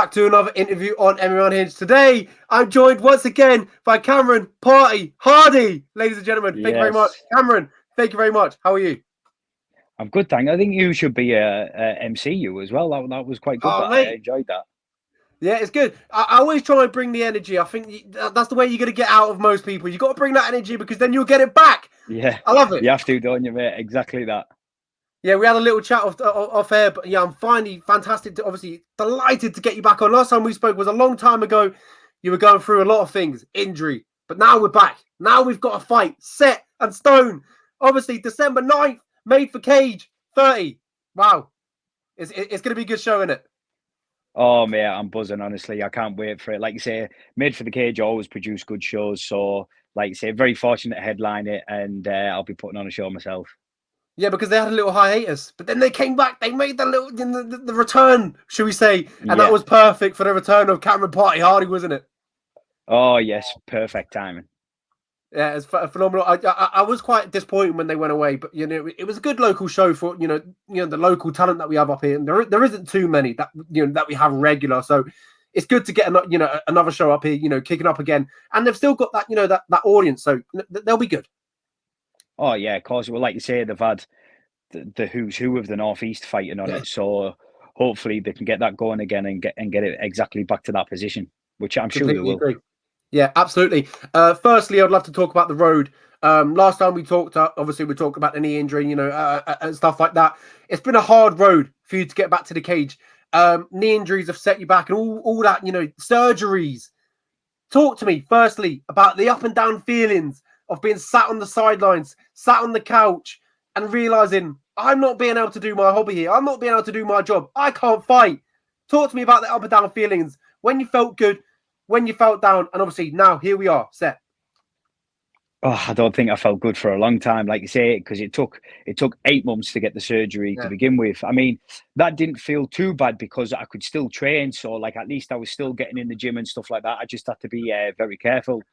back to another interview on mmaunhinged. Today, I'm joined once again by Cameron Party Hardy. Ladies and gentlemen, thank you very much. Yes. Cameron, thank you very much. How are you? I'm good, thank you. I think you should be a MCU as well. That was quite good. Oh, That I mate. enjoyed that. Yeah, it's good. I always try and bring the energy. I think that's the way you're going to get out of most people. You got to bring that energy because then you'll get it back. Yeah, I love it. you have to, don't you, mate? Exactly that. Yeah, we had a little chat off air, but yeah, I'm finally fantastic. Obviously, delighted to get you back on. Last time we spoke was a long time ago. You were going through a lot of things, injury, but now we're back. Now we've got a fight set and stone. Obviously, December 9th, made for Cage 30. Wow, it's going to be a good show, isn't it? Oh, mate, I'm buzzing, honestly. I can't wait for it. Like you say, Made for the Cage always produce good shows. So, like you say, very fortunate to headline it, and I'll be putting on a show myself. Yeah, because they had a little hiatus, but then they came back. They made the return, should we say, and that Yeah. was perfect for the return of Cameron Party Hardy, wasn't it? Oh, yes, perfect timing. Yeah, it's phenomenal. I was quite disappointed when they went away, but it was a good local show for the local talent that we have up here, and there isn't too many that that we have regular. So it's good to get another show up here, kicking up again, and they've still got that that audience, so they'll be good. Oh, yeah, of course. Well, like you say, they've had the who's who of the Northeast fighting on it. So hopefully they can get that going again and get it exactly back to that position, which I'm sure they Completely will. agree. Yeah, absolutely. Firstly, I'd love to talk about the road. Last time we talked, obviously we talked about the knee injury, and stuff like that. It's been a hard road for you to get back to the cage. Knee injuries have set you back, and all that, surgeries. Talk to me, firstly, about the up and down feelings of being sat on the sidelines, sat on the couch, and realizing I'm not being able to do my hobby here. I'm not being able to do my job. I can't fight. Talk to me about the up and down feelings, when you felt good, when you felt down, and obviously now here we are, set. Oh, I don't think I felt good for a long time, like you say, because it took 8 months to get the surgery to Yeah. begin with. I mean, that didn't feel too bad because I could still train, so like at least I was still getting in the gym and stuff like that. I just had to be very careful.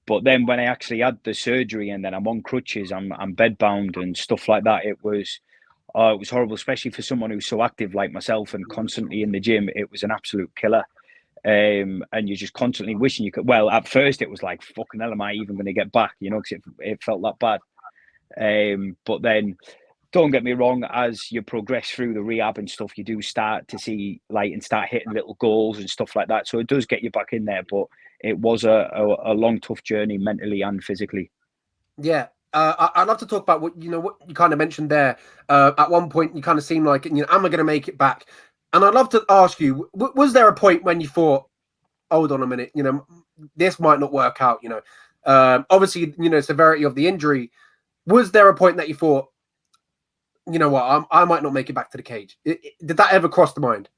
But then when I actually had the surgery and then I'm on crutches, I'm bedbound and stuff like that, it was horrible, especially for someone who's so active like myself and constantly in the gym. It was an absolute killer. And you're just constantly wishing you could. Well, at first it was like, fucking hell, am I even going to get back? Because it felt that bad. But then, don't get me wrong, as you progress through the rehab and stuff, you do start to see light and start hitting little goals and stuff like that. So it does get you back in there, but it was a long, tough journey mentally and physically. Yeah. I'd love to talk about what you kind of mentioned there. At one point, you kind of seemed like, am I going to make it back? And I'd love to ask you, was there a point when you thought, hold on a minute, this might not work out, obviously, severity of the injury. Was there a point that you thought, you know what, I might not make it back to the cage? Did that ever cross the mind?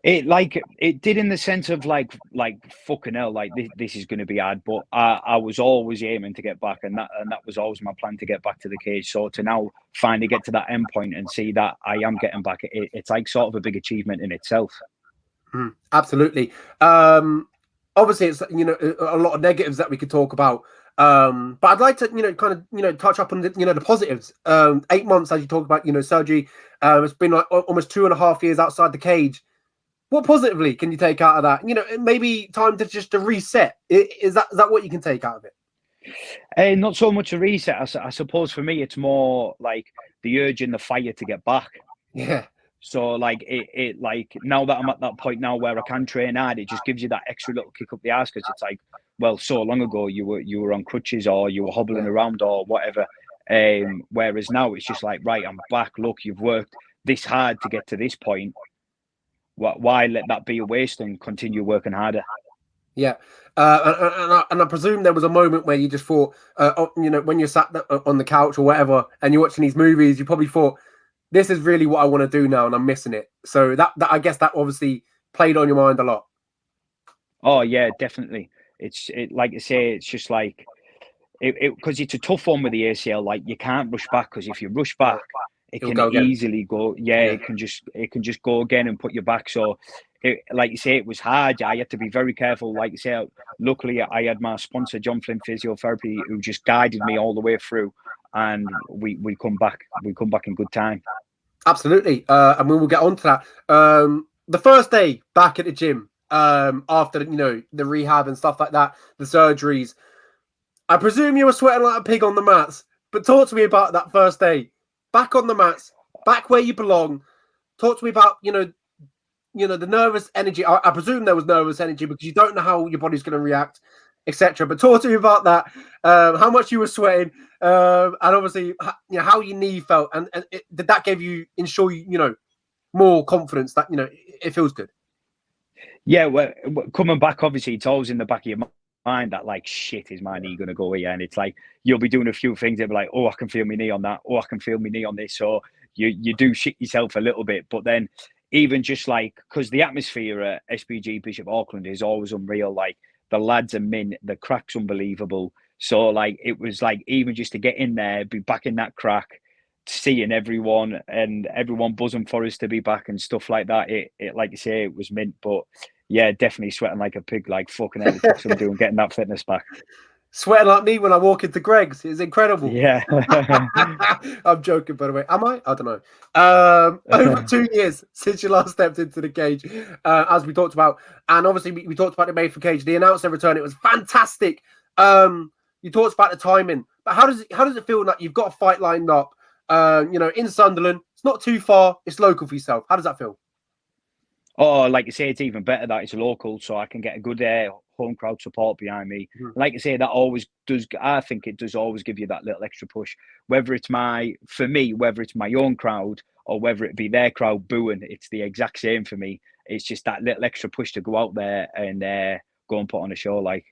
It did in the sense of like fucking hell, like this is going to be hard. But I was always aiming to get back, and that was always my plan, to get back to the cage. So to now finally get to that end point and see that I am getting back, it's like sort of a big achievement in itself. Absolutely. Obviously, it's a lot of negatives that we could talk about. But I'd like to kind of touch up on the positives. 8 months, as you talk about, surgery. It's been like almost 2.5 years outside the cage. What positively can you take out of that? Maybe time to reset. Is that what you can take out of it? And not so much a reset. I suppose for me, it's more like the urge and the fire to get back. Yeah. So like it like now that I'm at that point now where I can train hard, it just gives you that extra little kick up the ass, because it's like, well, so long ago you were on crutches or you were hobbling around or whatever. Whereas now it's just like, right, I'm back. Look, you've worked this hard to get to this point. Why let that be a waste and continue working harder? Yeah. And I presume there was a moment where you just thought, when you're sat on the couch or whatever, and you're watching these movies, you probably thought, this is really what I want to do now, and I'm missing it. So that I guess that obviously played on your mind a lot. Oh yeah, definitely. Like I say, it's just like because it's a tough one with the ACL. Like you can't rush back, because if you rush back, it It'll can go again. easily go. Yeah, Yeah. it can just go again and put you back. So, like you say, it was hard. I had to be very careful. Like you say, luckily I had my sponsor, John Flynn Physiotherapy, who just guided me all the way through, and we come back. We come back in good time. Absolutely. And we will get on to that. the first day back at the gym, after the rehab and stuff like that, the surgeries. I presume you were sweating like a pig on the mats, but talk to me about that first day back on the mats, back where you belong. Talk to me about the nervous energy. I presume there was nervous energy because you don't know how your body's going to react, etc. But talk to me about that. How much you were sweating, and obviously how your knee felt, and did that give you ensure more confidence that it feels good? Yeah, well, coming back, obviously, it's always in the back of your mind that, like, shit, is my knee going to go here? And it's like, you'll be doing a few things and be like, oh, I can feel my knee on that. Oh, I can feel my knee on this. So you do shit yourself a little bit. But then even just like, because the atmosphere at SPG Bishop Auckland is always unreal. Like, the lads are mint, the crack's unbelievable. So, like, it was like, even just to get in there, be back in that crack, seeing everyone and everyone buzzing for us to be back and stuff like that. It like you say, it was mint. But yeah, definitely sweating like a pig, like fucking hell. It took some doing getting that fitness back. Sweating like me when I walk into Greg's. It's incredible. Yeah. I'm joking, by the way. Am I? I don't know. Over 2 years since you last stepped into the cage, as we talked about. And obviously, we talked about the Made for Cage. The announced their return. It was fantastic. You talked about the timing. But how does it feel like you've got a fight lined up, in Sunderland? It's not too far. It's local for yourself. How does that feel? Oh, like you say, it's even better that it's local, so I can get a good home crowd support behind me. Mhm. Like I say, that always does. I think it does always give you that little extra push. Whether it's whether it's my own crowd or whether it be their crowd booing, it's the exact same for me. It's just that little extra push to go out there and go and put on a show. Like,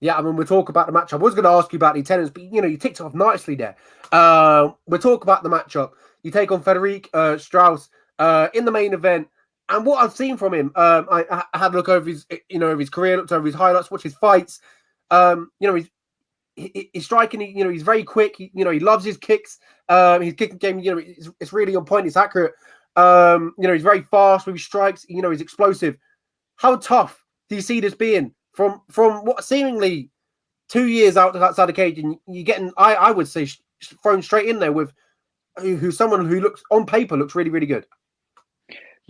Yeah, I mean, we'll talk about the matchup. I was going to ask you about the attendance, but you ticked off nicely there. We'll talk about the matchup. You take on Frederik Strauss in the main event, and what I've seen from him, I had a look over his career, looked over his highlights, watched his fights. He's striking. He's very quick. He loves his kicks. His kicking game, it's really on point. It's accurate. He's very fast with his strikes. He's explosive. How tough do you see this being from what seemingly 2 years outside the cage, and you're getting, I would say, thrown straight in there with someone who looks on paper looks really, really good.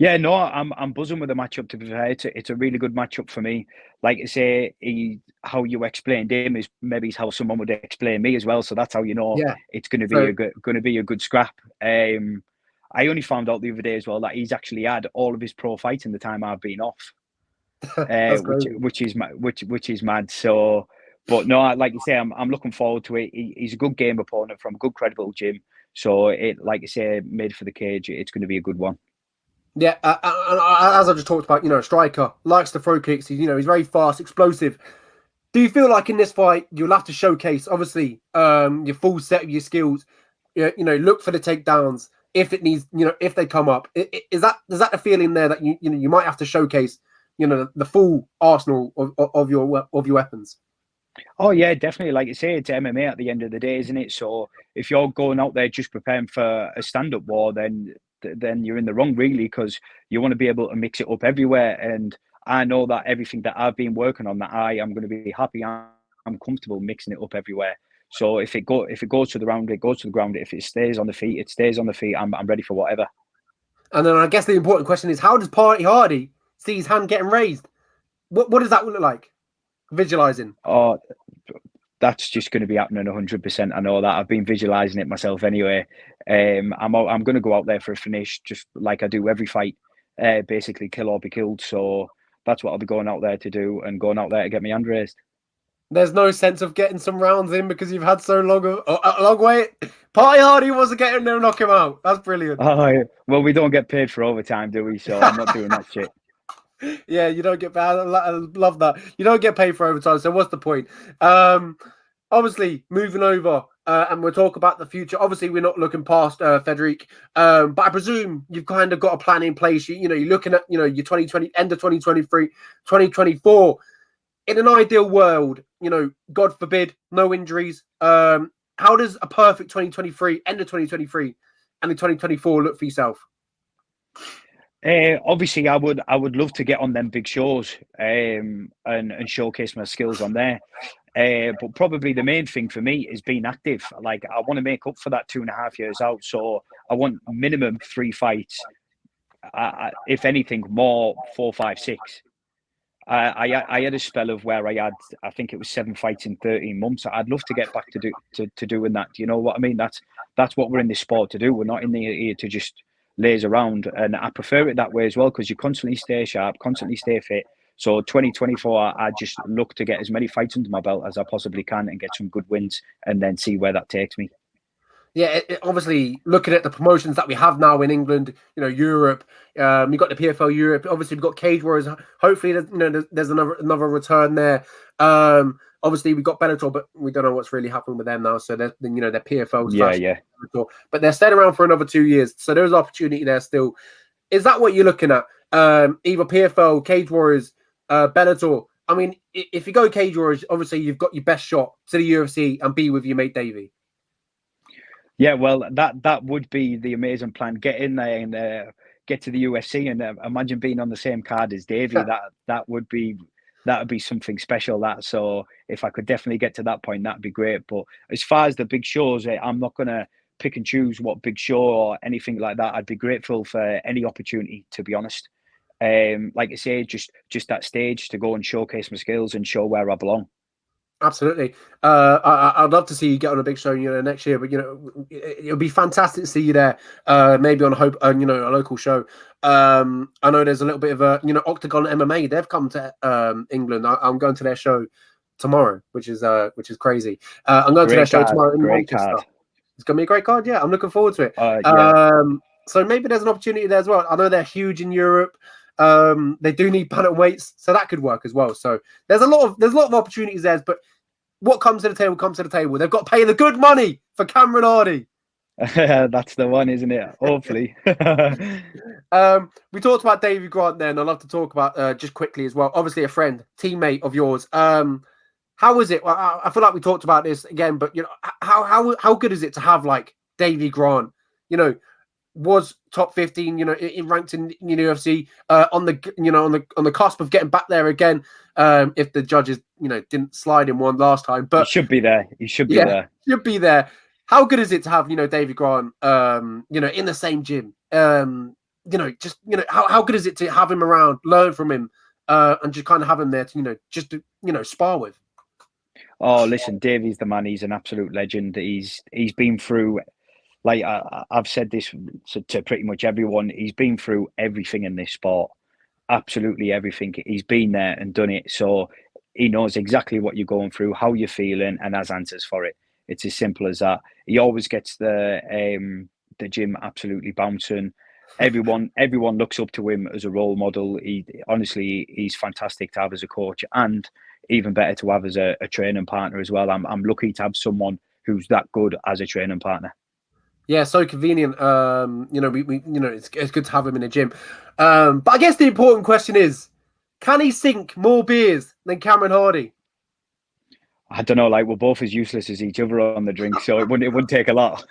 yeah, no, I'm buzzing with the matchup. To be fair, it's a really good matchup for me. Like I say, how you explained him is maybe how someone would explain me as well. So that's how you know Yeah. it's going to be So a good scrap. I only found out the other day as well that he's actually had all of his pro fights in the time I've been off, that's crazy. which is mad. So, but no, like you say, I'm looking forward to it. He's a good game opponent from a good credible gym. So like you say, made for the cage. It's going to be a good one. Yeah, as I just talked about, striker likes to throw kicks. He's very fast, explosive. Do you feel like in this fight you'll have to showcase, obviously, your full set of your skills? Look for the takedowns if it needs, if they come up. Is that the feeling there that you might have to showcase, the full arsenal of your weapons? Oh yeah, definitely. Like you say, it's MMA at the end of the day, isn't it? So if you're going out there just preparing for a stand-up war, then you're in the wrong, really, because you want to be able to mix it up everywhere. And I know that everything that I've been working on, that I am going to be happy. I'm comfortable mixing it up everywhere. So if it goes to the ground, it goes to the ground. If it stays on the feet, it stays on the feet. I'm ready for whatever. And then I guess the important question is, how does Party Hardy see his hand getting raised? What does that look like? Visualizing. Oh, that's just going to be happening 100%. I know that. I've been visualizing it myself anyway. I'm going to go out there for a finish, just like I do every fight. Basically, kill or be killed. So that's what I'll be going out there to do, and going out there to get my hand raised. There's no sense of getting some rounds in because you've had so long a long wait. Party Hardy wasn't getting there and knock him out. That's brilliant. Oh, well, we don't get paid for overtime, do we? So I'm not doing that shit. Yeah, you don't get paid. I love that. You don't get paid for overtime. So what's the point? Obviously, moving over, and we'll talk about the future. Obviously, we're not looking past Frederik, but I presume you've kind of got a plan in place. You're looking at your 2020, end of 2023, 2024. In an ideal world, God forbid, no injuries. How does a perfect 2023, end of 2023, and the 2024 look for yourself? Obviously, I would love to get on them big shows and showcase my skills on there. But probably the main thing for me is being active. Like, I want to make up for that 2.5 years out. So I want minimum 3 fights if anything, more 4, 5, 6. I had a spell of where I think it was 7 fights in 13 months. I'd love to get back to doing that. Do you know what I mean? That's what we're in this sport to do. We're not in here to just laze around, and I prefer it that way as well, because you constantly stay sharp, constantly stay fit. So 2024, I just look to get as many fights under my belt as I possibly can and get some good wins, and then see where that takes me. Yeah, obviously looking at the promotions that we have now in England, Europe, you've got the PFL Europe. Obviously, we've got Cage Warriors. Hopefully, there's another return there. Obviously, we've got Bellator, but we don't know what's really happened with them now. So they're their PFL Yeah, slash yeah. Bellator, but they're staying around for another 2 years. So there's opportunity there still. Is that what you're looking at? Either PFL, Cage Warriors, Bellator. I mean, if you go Cage Warriors, obviously you've got your best shot to the UFC and be with your mate Davey. Yeah, well, that would be the amazing plan. Get in there and get to the UFC, and imagine being on the same card as Davey. That would be something special. So if I could definitely get to that point, that'd be great. But as far as the big shows, I'm not gonna pick and choose what big show or anything like that. I'd be grateful for any opportunity, to be honest. Like I say, just that stage to go and showcase my skills and show where I belong. Absolutely. I'd love to see you get on a big show, next year. But it'll be fantastic to see you there. Maybe on a local show. I know there's a little bit of a Octagon MMA. They've come to England. I'm going to their show tomorrow, which is crazy. I'm going to their show tomorrow in Manchester. It's gonna be a great card. Yeah, I'm looking forward to it. Yeah. So maybe there's an opportunity there as well. I know they're huge in Europe. They do need bantamweights, so that could work as well. So there's a lot of opportunities there. But what comes to the table comes to the table. They've got to pay the good money for Cameron Hardy. That's the one, isn't it? Hopefully. We talked about Davey Grant then. I'd love to talk about just quickly as well. Obviously, a friend, teammate of yours. How is it? Well, I feel like we talked about this again, but how good is it to have like Davey Grant? Was top 15, ranked in UFC, on the cusp of getting back there again. If the judges, didn't slide in one last time, but he should be there. He should be there. Should be there. How good is it to have Davey Grant, in the same gym? How good is it to have him around, learn from him, and just kind of have him there to spar with? Oh, listen, Davey's the man. He's an absolute legend. He's been through. Like I've said this to pretty much everyone, he's been through everything in this sport, absolutely everything. He's been there and done it, so he knows exactly what you're going through, how you're feeling, and has answers for it. It's as simple as that. He always gets the gym absolutely bouncing. Everyone looks up to him as a role model. He's fantastic to have as a coach, and even better to have as a training partner as well. I'm lucky to have someone who's that good as a training partner. Yeah, so convenient. It's good to have him in the gym. But I guess the important question is, can he sink more beers than Cameron Hardy? I don't know. Like, we're both as useless as each other on the drink, so it wouldn't take a lot.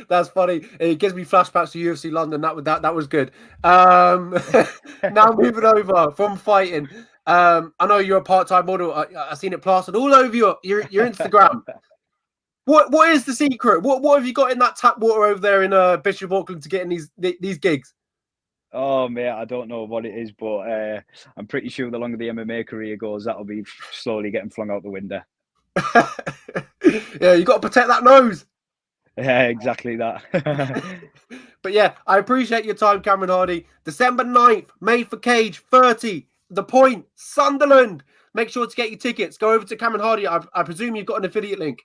That's funny. It gives me flashbacks to UFC London. That was good. Now moving over from fighting. I know you're a part-time model. I've seen it plastered all over your Instagram. What is the secret? What have you got in that tap water over there in Bishop Auckland to get in these gigs? Oh, mate, I don't know what it is, but I'm pretty sure the longer the MMA career goes, that'll be slowly getting flung out the window. Yeah, you got to protect that nose. Yeah, exactly that. But yeah, I appreciate your time, Cameron Hardy. December 9th, Made for Cage 30, The Point, Sunderland. Make sure to get your tickets. Go over to Cameron Hardy. I presume you've got an affiliate link.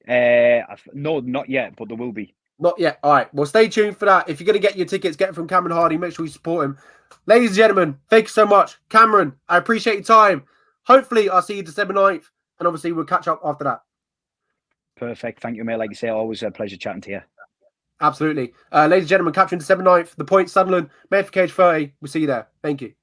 No, not yet, but there will be. Not yet. All right. Well, stay tuned for that. If you're going to get your tickets, get it from Cameron Hardy. Make sure you support him. Ladies and gentlemen, thank you so much. Cameron, I appreciate your time. Hopefully, I'll see you December 9th. And obviously, we'll catch up after that. Perfect. Thank you, mate. Like you say, always a pleasure chatting to you. Absolutely. Ladies and gentlemen, capturing December 9th, The Point, Sunderland, Made for Cage 30. We'll see you there. Thank you.